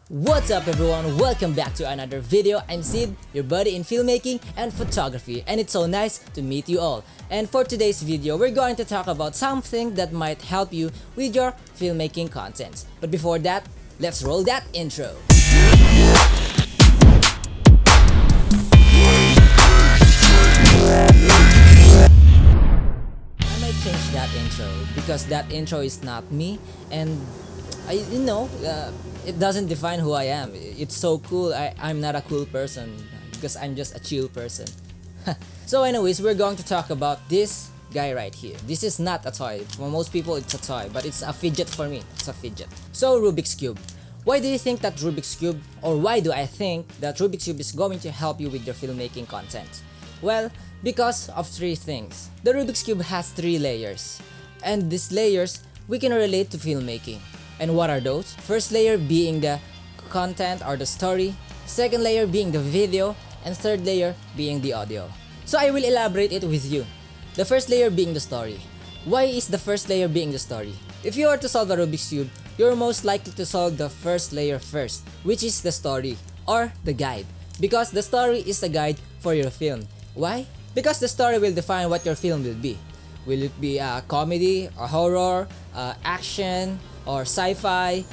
What's up everyone, welcome back to another video. I'm Sid, your buddy in filmmaking and photography, and it's so nice to meet you all. And for today's video, we're going to talk about something that might help you with your filmmaking content. But before that, let's roll that intro. I might change that intro because that intro is not me, and it doesn't define who I am. It's so cool. I'm not a cool person because I'm just a chill person. So anyways, we're going to talk about this guy right here. This is not a toy. For most people, it's a toy, but it's a fidget for me. It's a fidget. So Rubik's Cube. Why do you think that Rubik's Cube, or why do I think that Rubik's Cube is going to help you with your filmmaking content? Well, because of three things. The Rubik's Cube has three layers, and these layers we can relate to filmmaking. And what are those? First layer being the content or the story, second layer being the video, and third layer being the audio. So I will elaborate it with you. The first layer being the story. Why is the first layer being the story? If you are to solve a Rubik's Cube, you're most likely to solve the first layer first, which is the story or the guide. Because the story is a guide for your film. Why? Because the story will define what your film will be. Will it be a comedy, a horror, action, or sci-fi?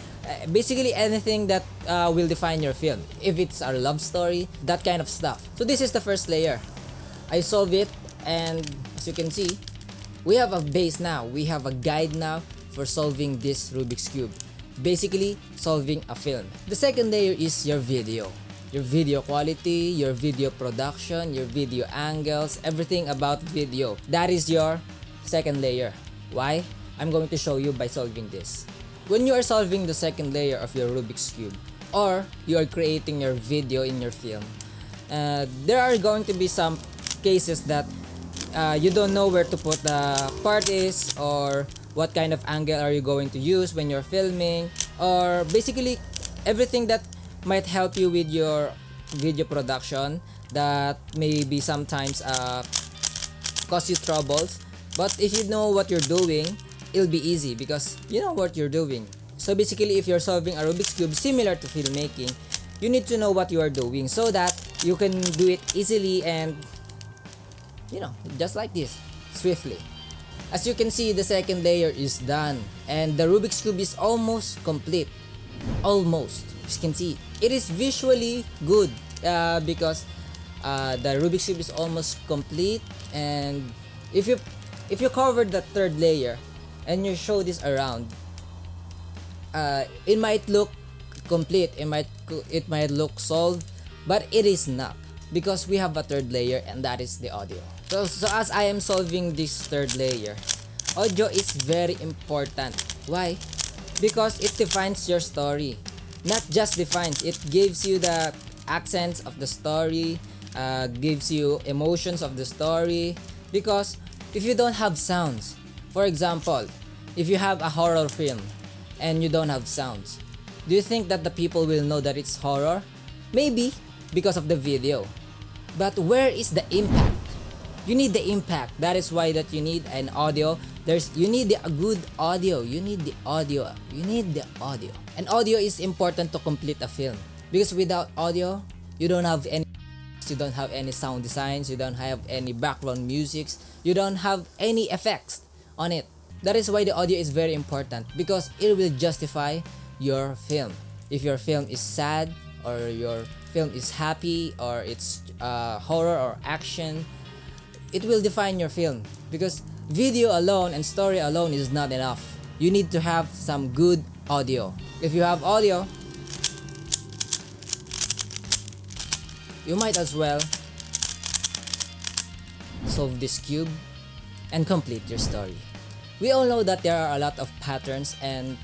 Basically anything that will define your film. If it's a love story, that kind of stuff. So this is the first layer. I solve it, and as you can see, we have a base now. We have a guide now for solving this Rubik's Cube. Basically, solving a film. The second layer is your video. Your video quality, your video production, your video angles, everything about video. That is your second layer. Why? I'm going to show you by solving this. When you are solving the second layer of your Rubik's Cube, or you are creating your video in your film, there are going to be some cases that you don't know where to put the part is, or what kind of angle are you going to use when you're filming, or basically everything that might help you with your video production that maybe sometimes cause you troubles. But if you know what you're doing, it'll be easy because you know what you're doing. So basically, if you're solving a Rubik's Cube similar to filmmaking, you need to know what you are doing so that you can do it easily and just like this, swiftly. As you can see, the second layer is done and the Rubik's Cube is almost complete. Almost. As you can see, it is visually good because the Rubik's Cube is almost complete. And if you cover the third layer and you show this around, it might look complete, it might look solved, but it is not, because we have a third layer, and that is the audio. So as I am solving this third layer, audio is very important. Why? Because it defines your story. Not just defines, it gives you the accents of the story, gives you emotions of the story. Because if you don't have sounds, for example, if you have a horror film and you don't have sounds, do you think that the people will know that it's horror? Maybe because of the video. But where is the impact? You need the impact. That is why that you need an audio. You need a good audio. You need the audio. And audio is important to complete a film. Because without audio, you don't have any sound designs, you don't have any background musics, you don't have any effects on it. That is why the audio is very important, because it will justify your film. If your film is sad, or your film is happy, or it's horror or action, it will define your film. Because video alone and story alone is not enough. You need to have some good audio. If you have audio, you might as well solve this cube and complete your story. We all know that there are a lot of patterns and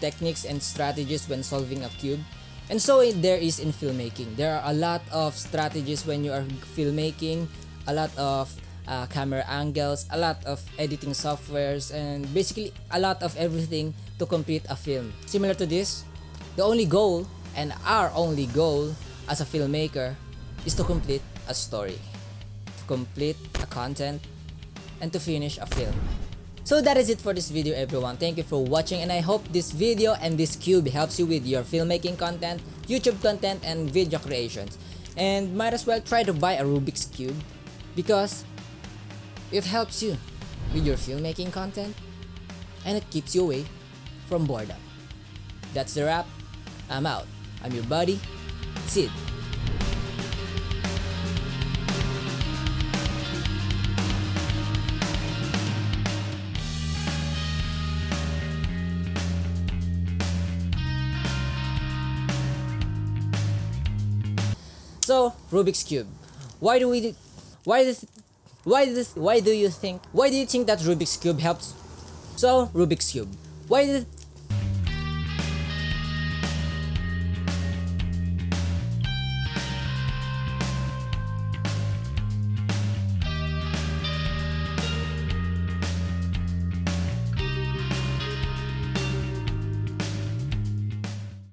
techniques and strategies when solving a cube. And so there is in filmmaking. There are a lot of strategies when you are filmmaking, a lot of camera angles, a lot of editing softwares, and basically a lot of everything to complete a film. Similar to this, the only goal, and our only goal as a filmmaker, is to complete a story, to complete a content, and to finish a film. So that is it for this video, everyone. Thank you for watching, and I hope this video and this cube helps you with your filmmaking content, YouTube content, and video creations. And might as well try to buy a Rubik's Cube because it helps you with your filmmaking content and it keeps you away from boredom. That's the wrap. I'm out. I'm your buddy, Sid. So, Rubik's Cube. Why do you think that Rubik's Cube helps? So, Rubik's Cube. Why do